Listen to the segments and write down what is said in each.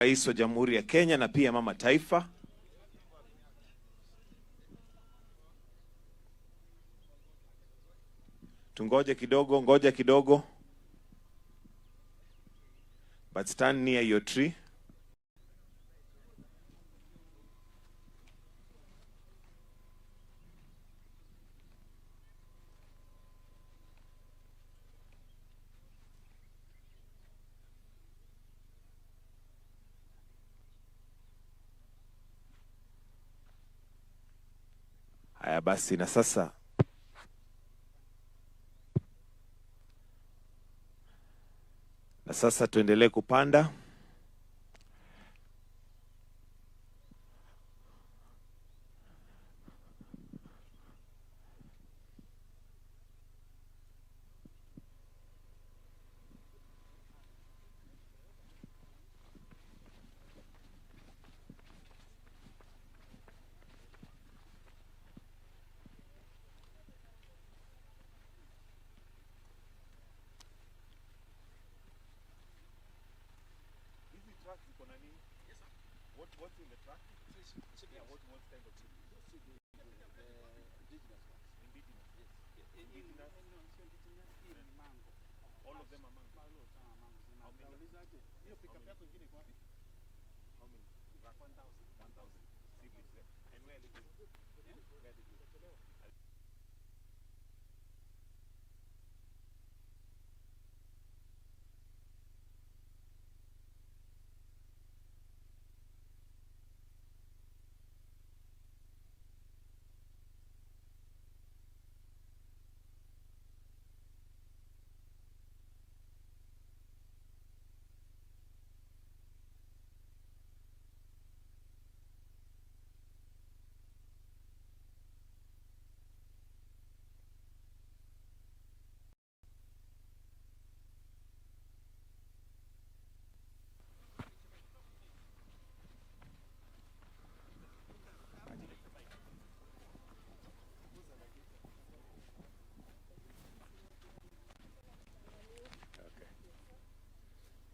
Rais wa Jamhuri ya Kenya na pia mama taifa. Tungoje kidogo, ngoja kidogo. But stand near your tree. Haya basi, na sasa tuendelee kupanda. What's in the truck? Yeah, what kind of chili? Indigenous ones. Indigenous? Yes. Indigenous? Mango. All of them are mango? How many? How many? 1,000 seedlings there. And where did you? Where did you?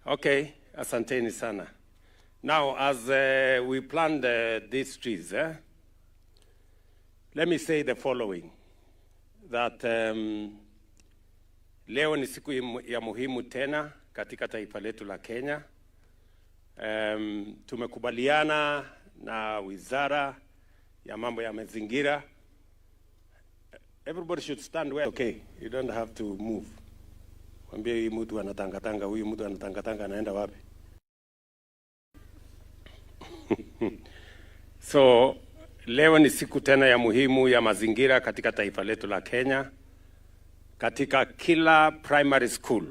Okay, asanteni sana. Now, as we plant these trees, let me say the following, that leo ni siku ya muhimu tena katika taifa letu la Kenya. Tumekubaliana na wizara ya mambo ya mazingira. Everybody should stand where. Okay, you don't have to move. Mwambie huyu mtu anatangatanga, huyu mtu anatangatanga, anaenda wapi? So, leo ni siku tena ya muhimu ya mazingira katika taifa letu la Kenya. Katika kila primary school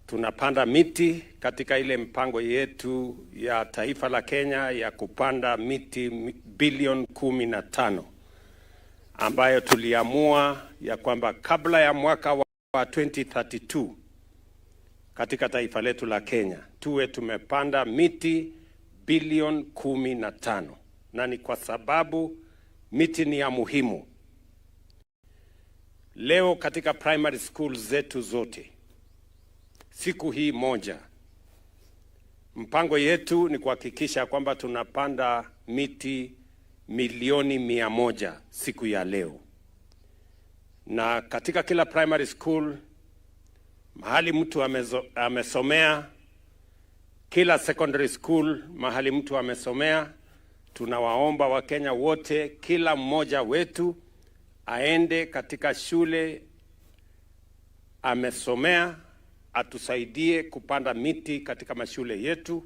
tunapanda miti katika ile mpango yetu ya taifa la Kenya ya kupanda miti bilioni 15 ambayo tuliamua ya kwamba kabla ya mwaka wa 2032 katika taifa letu la Kenya tuwe tumepanda miti bilioni 15, na ni kwa sababu miti ni ya muhimu. Leo katika primary schools zetu zote, siku hii moja, mpango yetu ni kuhakikisha kwamba tunapanda miti milioni 100 siku ya leo. Na katika kila primary school, mahali mtu amesomea, kila secondary school, mahali mtu amesomea, tunawaomba Wakenya wote, kila mmoja wetu aende katika shule amesomea, atusaidie kupanda miti katika mashule yetu.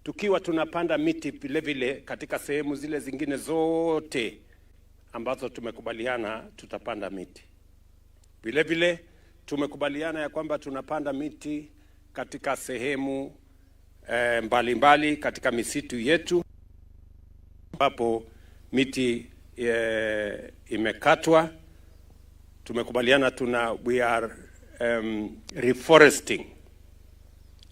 Tukiwa tunapanda miti vile vile katika sehemu zile zingine zote ambazo tumekubaliana tutapanda miti. Vile vile tumekubaliana ya kwamba tunapanda miti katika sehemu mbalimbali katika misitu yetu ambapo miti imekatwa. Tumekubaliana we are reforesting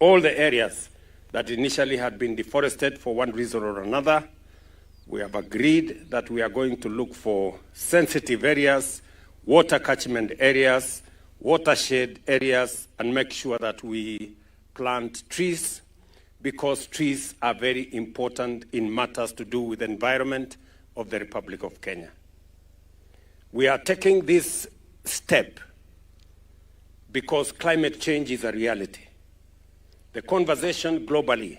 all the areas that initially had been deforested for one reason or another. We have agreed that we are going to look for sensitive areas, water catchment areas, watershed areas, and make sure that we plant trees because trees are very important in matters to do with the environment of the Republic of Kenya. We are taking this step because climate change is a reality. The conversation globally,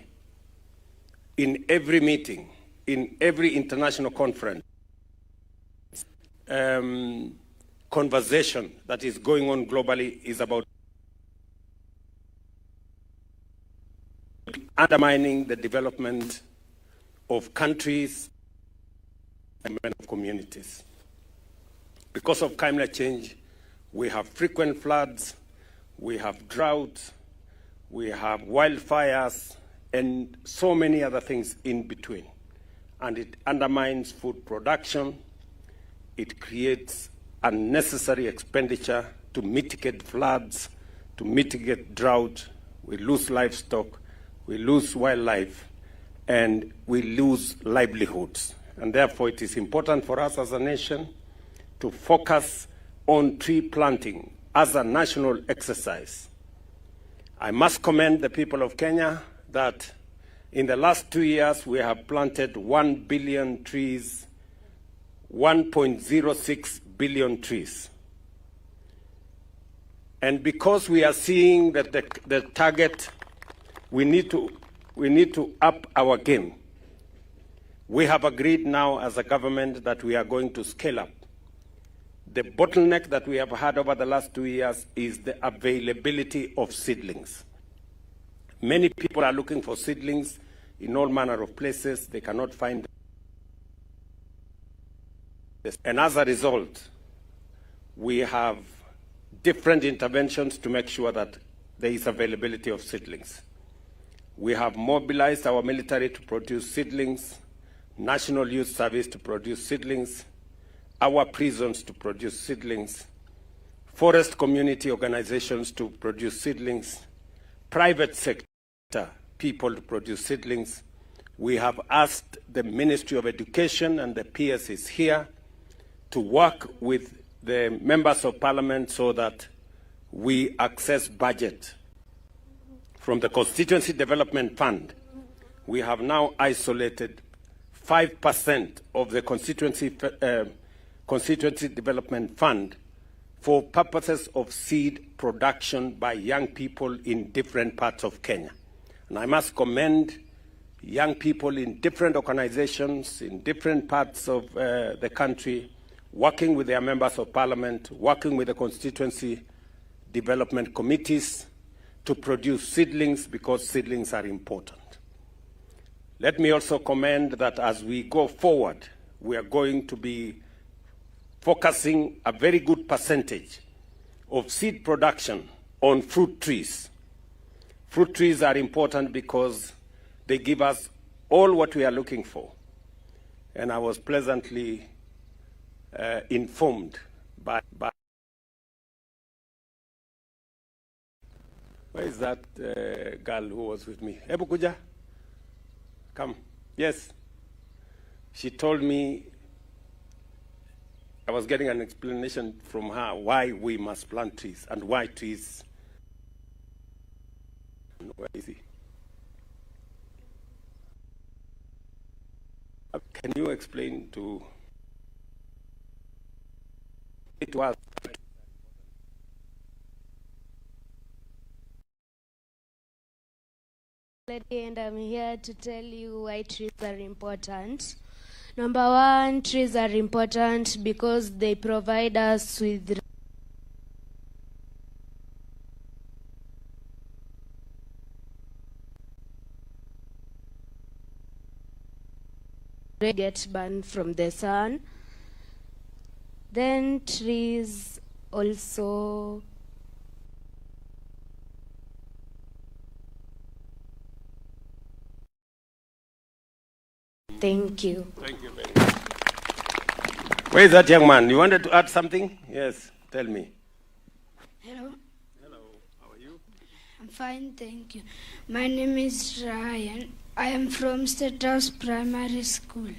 in every meeting, in every international conference, conversation that is going on globally is about undermining the development of countries and of communities. Because of climate change, we have frequent floods, we have droughts, we have wildfires, and so many other things in between. And it undermines food production. It creates unnecessary expenditure to mitigate floods, to mitigate drought. We lose livestock, we lose wildlife, and we lose livelihoods. And therefore, it is important for us as a nation to focus on tree planting as a national exercise. I must commend the people of Kenya that in the last 2 years, we have planted 1 billion trees, 1.06 billion trees. And because we are seeing that the target, we need to up our game. We have agreed now as a government that we are going to scale up. The bottleneck that we have had over the last 2 years is the availability of seedlings. Many people are looking for seedlings in all manner of places. They cannot find them. And as a result, we have different interventions to make sure that there is availability of seedlings. We have mobilized our military to produce seedlings, National Youth Service to produce seedlings, our prisons to produce seedlings, forest community organizations to produce seedlings, private sector people to produce seedlings. We have asked the Ministry of Education, and the PS is here, to work with the members of parliament so that we access budget from the Constituency Development Fund. We have now isolated 5% of the Constituency Development Fund for purposes of seed production by young people in different parts of Kenya. And I must commend young people in different organizations, in different parts of the country, working with their members of parliament, working with the constituency development committees to produce seedlings, because seedlings are important. Let me also commend that as we go forward, we are going to be focusing a very good percentage of seed production on fruit trees. Fruit trees are important because they give us all what we are looking for. And I was pleasantly informed by where is that girl who was with me? Hebu kuja, come. Yes. She told me, I was getting an explanation from her why we must plant trees and why trees. Where is he? Can you explain to it was and I'm here to tell you why trees are important. Number one, trees are important because they provide us with get burned from the sun. Then trees also thank you. Thank you very much. Where is that young man? You wanted to add something? Yes, tell me. Hello. Hello, how are you? I'm fine, thank you. My name is Ryan. I am from State House Primary School.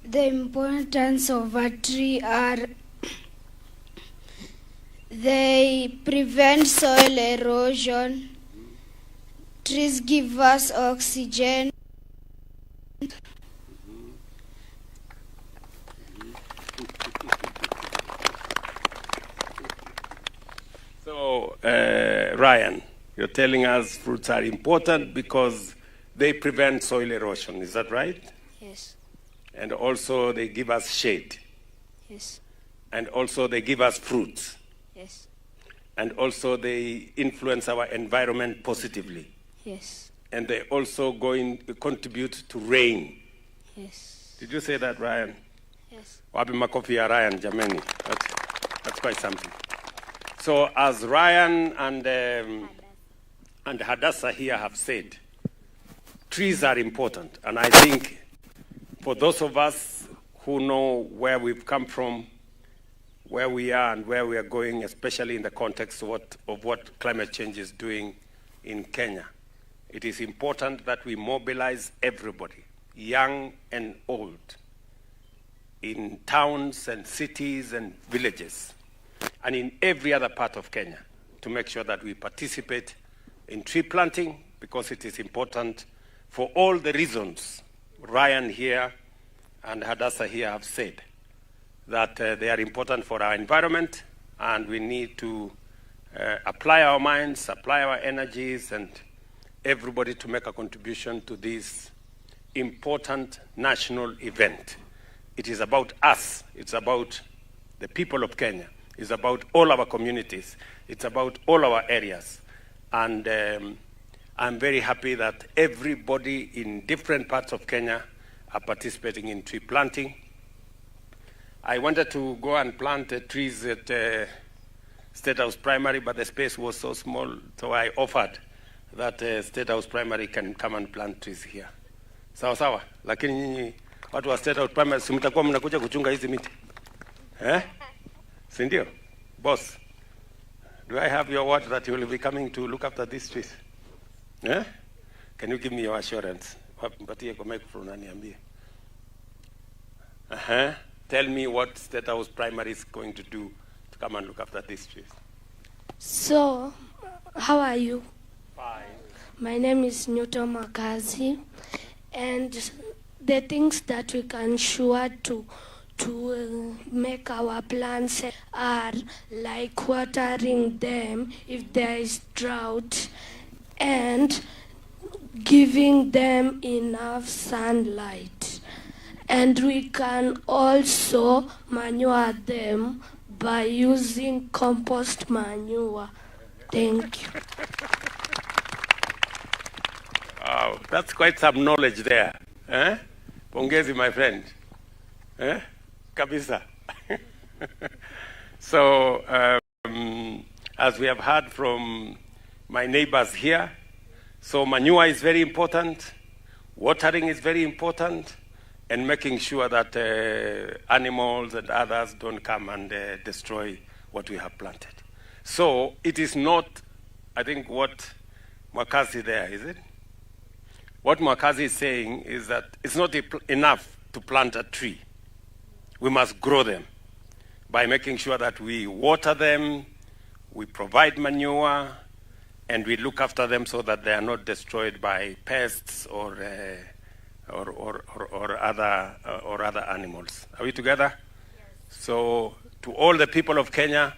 The importance of a tree are they prevent soil erosion, Trees give us oxygen. So, Ryan, you're telling us fruits are important because they prevent soil erosion. Is that right? Yes. And also they give us shade. Yes. And also they give us fruits. Yes. And also they influence our environment positively. Yes. And they also contribute to rain. Yes. Did you say that, Ryan? Yes. Wapi makofi ya Ryan, jameni. That's quite something. So as Ryan and Hadassah here have said, trees are important. And I think for those of us who know where we've come from, where we are and where we are going, especially in the context of what climate change is doing in Kenya, it is important that we mobilize everybody, young and old, in towns and cities and villages, and in every other part of Kenya, to make sure that we participate in tree planting, because it is important for all the reasons Ryan here and Hadassah here have said, that they are important for our environment, and we need to apply our minds, apply our energies, and everybody to make a contribution to this important national event. It is about us. It's about the people of Kenya. It's about all our communities. It's about all our areas. And I'm very happy that everybody in different parts of Kenya are participating in tree planting. I wanted to go and plant trees at State House Primary, but the space was so small, so I offered that State House Primary can come and plant trees here. Sawa sawa, lakini nyinyi watu wa State House Primary si mtakuwa mnakuja kuchunga hizi miti? Si ndio? Boss, do I have your word that you will be coming to look after these trees? Can you give me your assurance? Mpatie kwa microphone aniambie. Tell me what State House Primary is going to do to come and look after these trees. So, how are you? Fine. My name is Newton Makazi, and the things that we can sure to make our plants are like watering them if there is drought, and giving them enough sunlight. And we can also manure them by using compost manure. Thank you. Wow, that's quite some knowledge there. Pongezi, my friend. Kabisa. So, as we have heard from my neighbors here, so manure is very important, watering is very important, and making sure that animals and others don't come and destroy what we have planted. So it is not, I think, what Mwakazi there, is it? What Mwakazi is saying is that it's not enough to plant a tree. We must grow them by making sure that we water them, we provide manure, and we look after them so that they are not destroyed by pests or other animals. Are we together? Yes. So, to all the people of Kenya,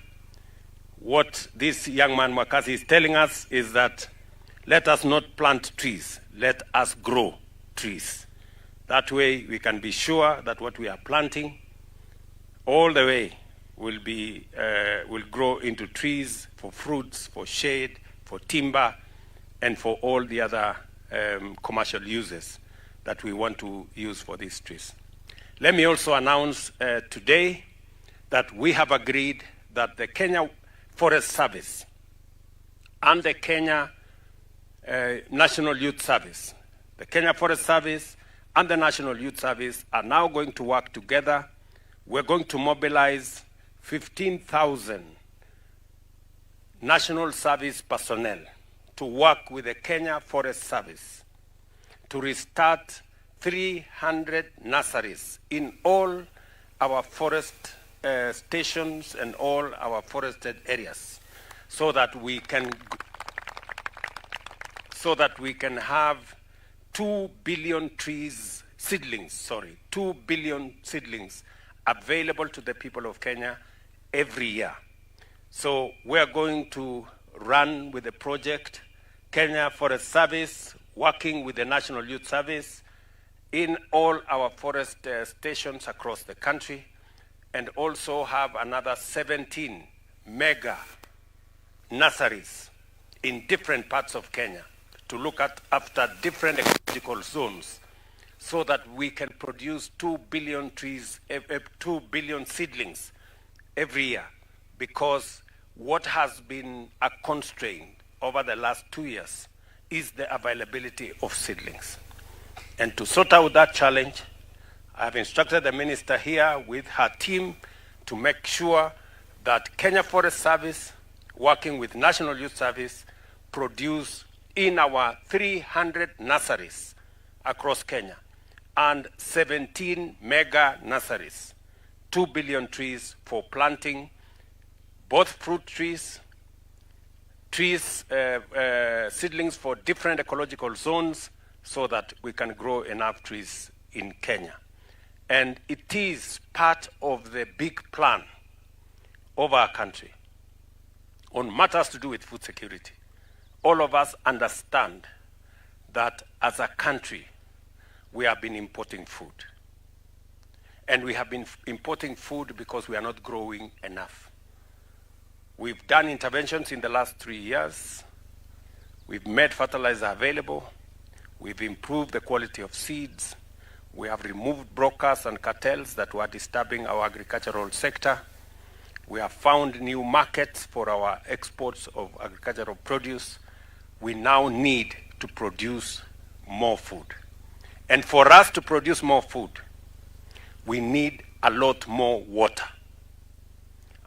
what this young man Mwakazi is telling us is that let us not plant trees, let us grow trees. That way we can be sure that what we are planting all the way will grow into trees for fruits, for shade, for timber, and for all the other commercial uses that we want to use for these trees. Let me also announce today that we have agreed that the Kenya Forest Service and the Kenya National Youth Service, the Kenya Forest Service and the National Youth Service are now going to work together. We're going to mobilize 15,000 National Service personnel to work with the Kenya Forest Service to restart 300 nurseries in all our forest stations and all our forested areas so that we can so that we can have 2 billion seedlings available to the people of Kenya every year. So we're going to run with the project Kenya Forest Service, working with the National Youth Service in all our forest stations across the country, and also have another 17 mega nurseries in different parts of Kenya to look after different ecological zones, so that we can produce 2 billion seedlings every year. Because what has been a constraint over the last 2 years is the availability of seedlings. And to sort out that challenge, I have instructed the minister here with her team to make sure that Kenya Forest Service, working with National Youth Service, produce in our 300 nurseries across Kenya and 17 mega nurseries, 2 billion trees for planting both fruit trees, seedlings for different ecological zones, so that we can grow enough trees in Kenya. And it is part of the big plan of our country on matters to do with food security. All of us understand that as a country, we have been importing food. And we have been importing food because we are not growing enough. We've done interventions in the last 3 years. We've made fertilizer available. We've improved the quality of seeds. We have removed brokers and cartels that were disturbing our agricultural sector. We have found new markets for our exports of agricultural produce. We now need to produce more food. And for us to produce more food, we need a lot more water.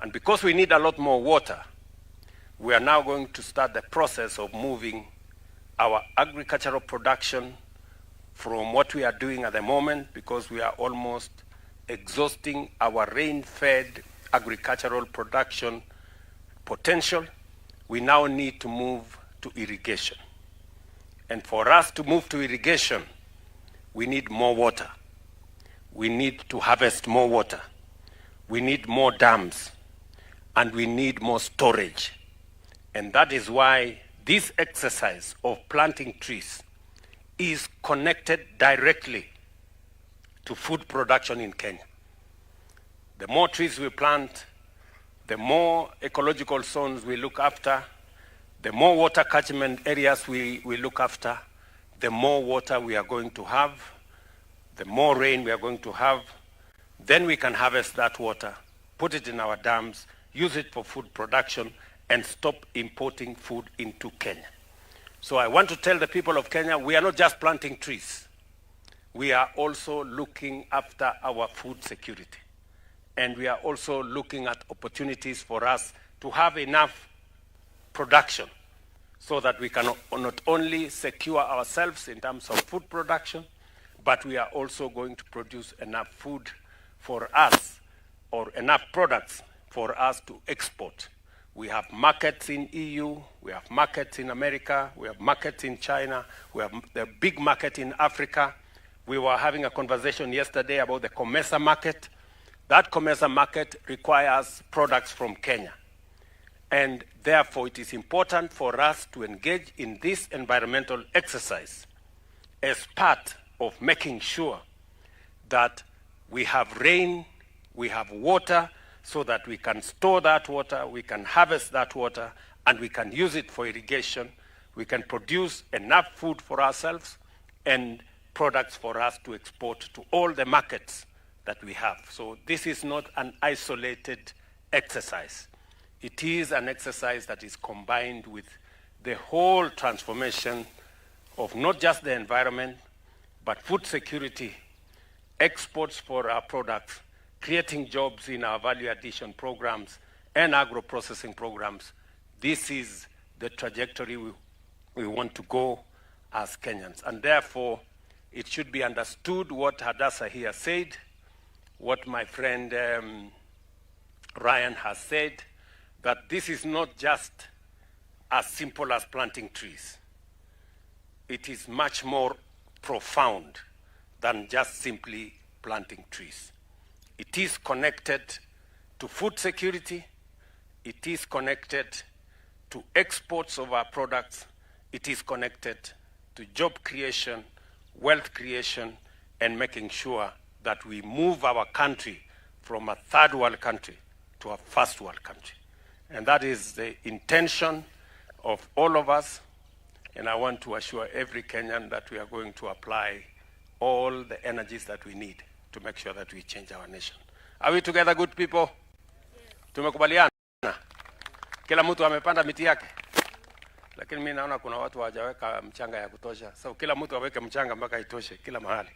And because we need a lot more water, we are now going to start the process of moving our agricultural production from what we are doing at the moment, because we are almost exhausting our rain-fed agricultural production potential. We now need to move to irrigation. And for us to move to irrigation, we need more water. We need to harvest more water. We need more dams. And we need more storage. And that is why this exercise of planting trees is connected directly to food production in Kenya. The more trees we plant, the more ecological zones we look after, the more water catchment areas we look after, the more water we are going to have, the more rain we are going to have. Then we can harvest that water, put it in our dams, use it for food production, and stop importing food into Kenya. So I want to tell the people of Kenya, we are not just planting trees. We are also looking after our food security. And we are also looking at opportunities for us to have enough production so that we can not only secure ourselves in terms of food production, but we are also going to produce enough food for us, or enough products for us to export. We have markets in EU, we have markets in America, we have markets in China, we have the big market in Africa. We were having a conversation yesterday about the COMESA market. That COMESA market requires products from Kenya. And therefore, it is important for us to engage in this environmental exercise as part of making sure that we have rain, we have water, so that we can store that water, we can harvest that water, and we can use it for irrigation. We can produce enough food for ourselves and products for us to export to all the markets that we have. So this is not an isolated exercise. It is an exercise that is combined with the whole transformation of not just the environment, but food security, exports for our products, creating jobs in our value addition programs and agro-processing programs. This is the trajectory we want to go as Kenyans. And therefore, it should be understood what Hadassah here said, what my friend Ryan has said, that this is not just as simple as planting trees. it is much more profound than just simply planting trees. It is connected to food security. It is connected to exports of our products. It is connected to job creation, wealth creation, and making sure that we move our country from a third world country to a first world country. And that is the intention of all of us. And I want to assure every Kenyan that we are going to apply all the energies that we need to make sure that we change our nation. Are we together, good people? Yes. Tumekubaliana? Kila mtu amepanda miti yake. Lakini mimi naona kuna watu hawajaweka mchanga ya kutosha. So kila mtu aweke mchanga mpaka itoshe kila mahali.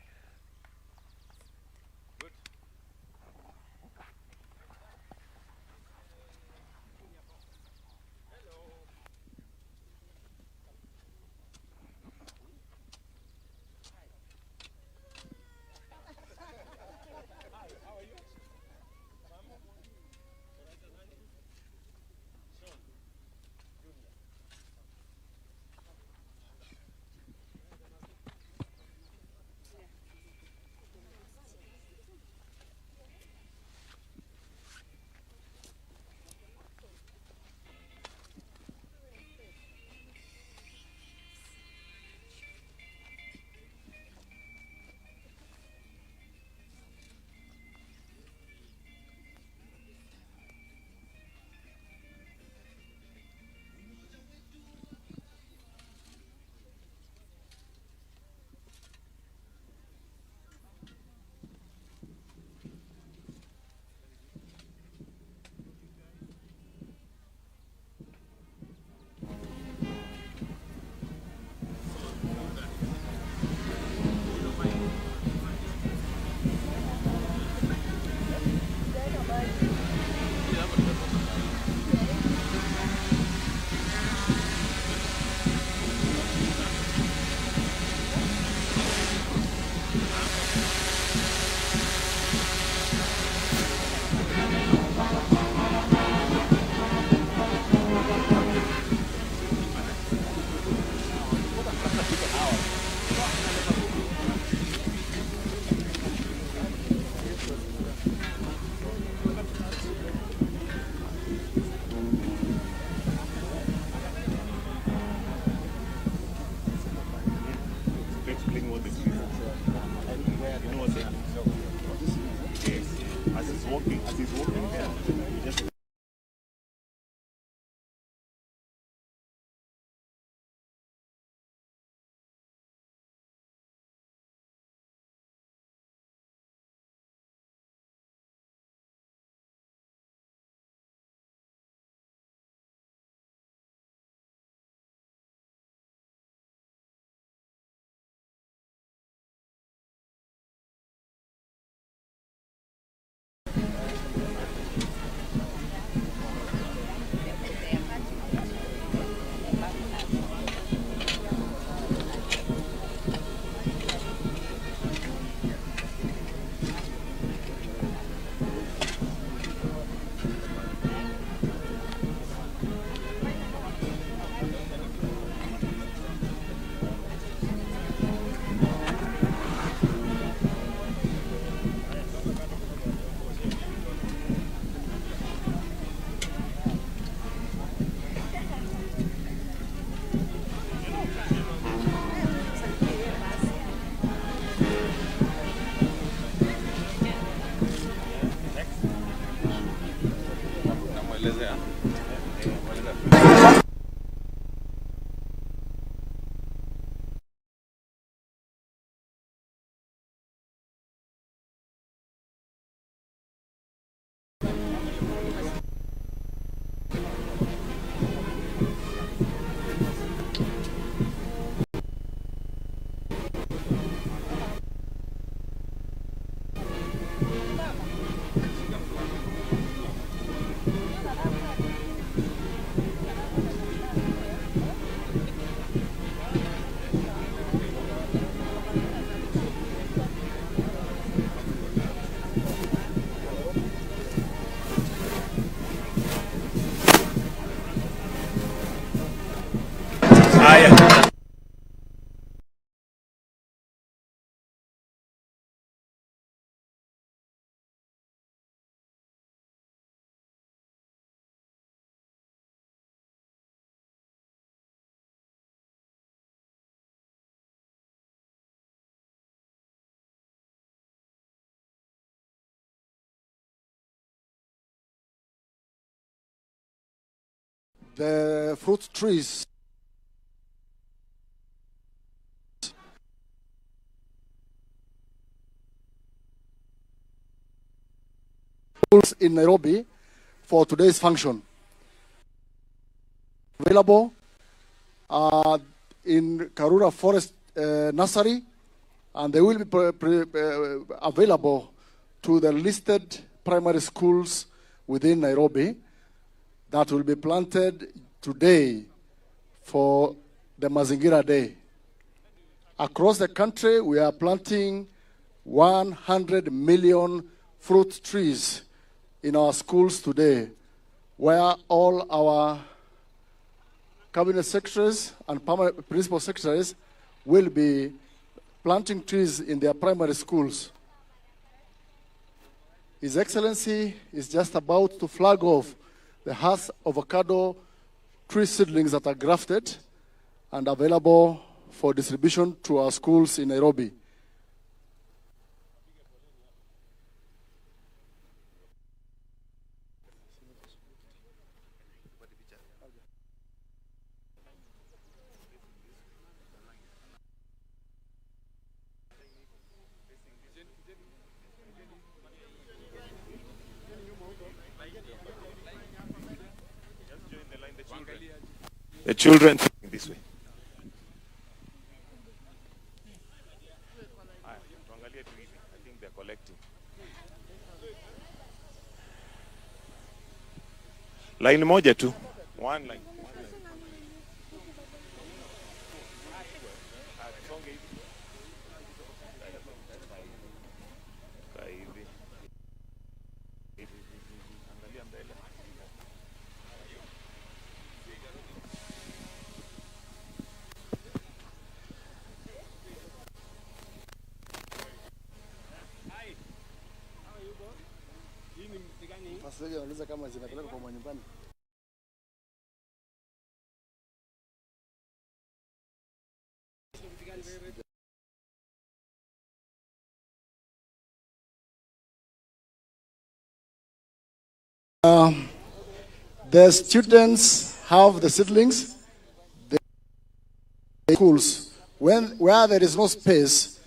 the fruit trees in Nairobi for today's function. Available in Karura Forest Nursery, and they will be available to the listed primary schools within Nairobi that will be planted today for the Mazingira Day. Across the country, we are planting 100 million fruit trees in our schools today, where all our cabinet secretaries and principal secretaries will be planting trees in their primary schools. His Excellency is just about to flag off the Hass avocado tree seedlings that are grafted and available for distribution to our schools in Nairobi. The children this way. I think they're collecting. Line moja tu. One line. The students have the seedlings. The schools, where there is no space,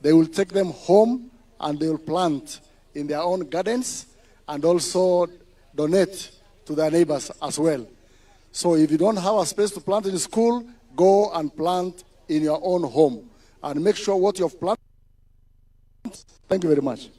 they will take them home and they will plant in their own gardens and also donate to their neighbors as well. So if you don't have a space to plant in school, go and plant in your own home and make sure what you have planted. Thank you very much.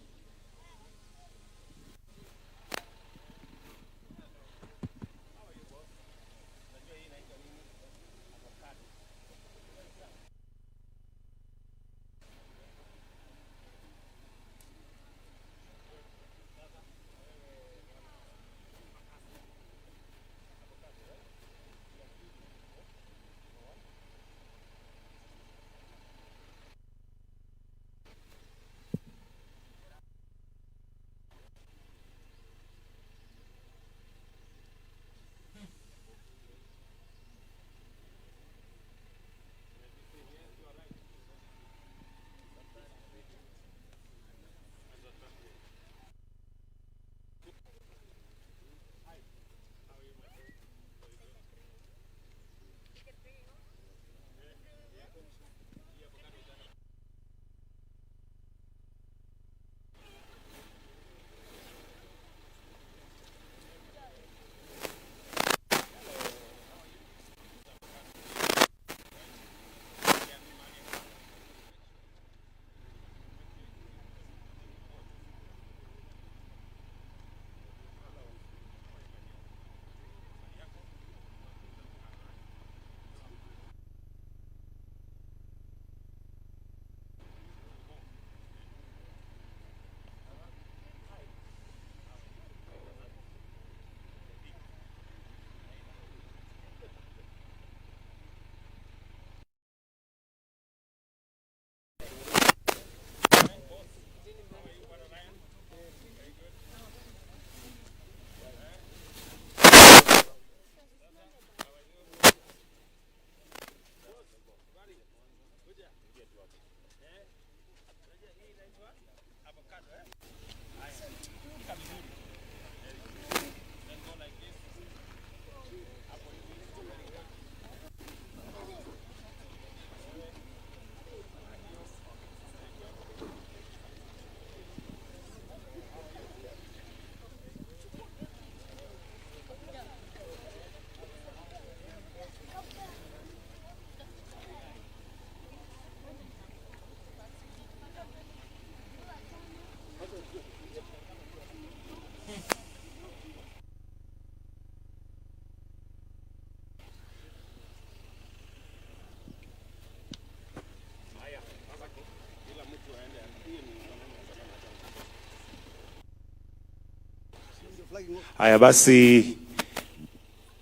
Haya basi,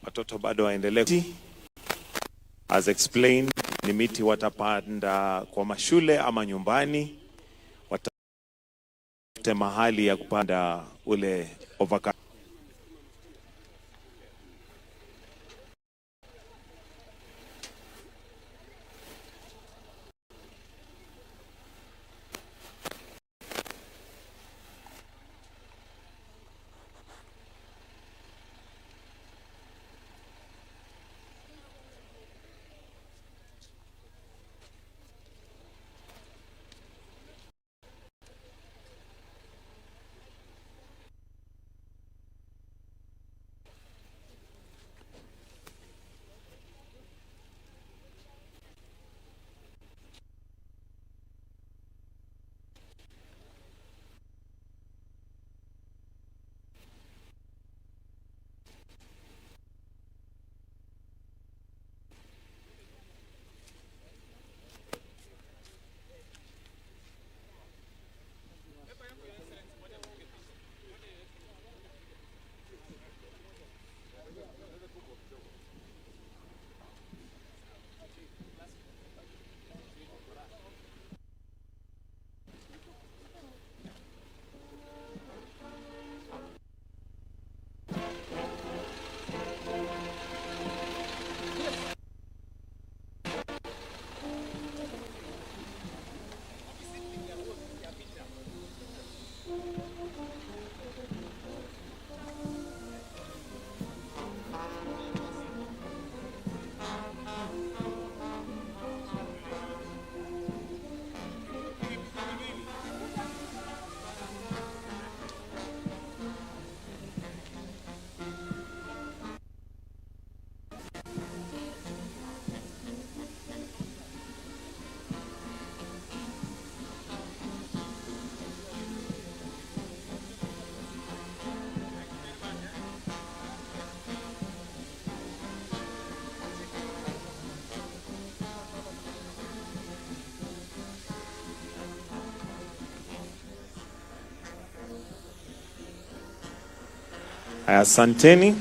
watoto bado waendelee. As explained, ni miti watapanda kwa mashule ama nyumbani, watafute mahali ya kupanda ule avocado. Asanteni.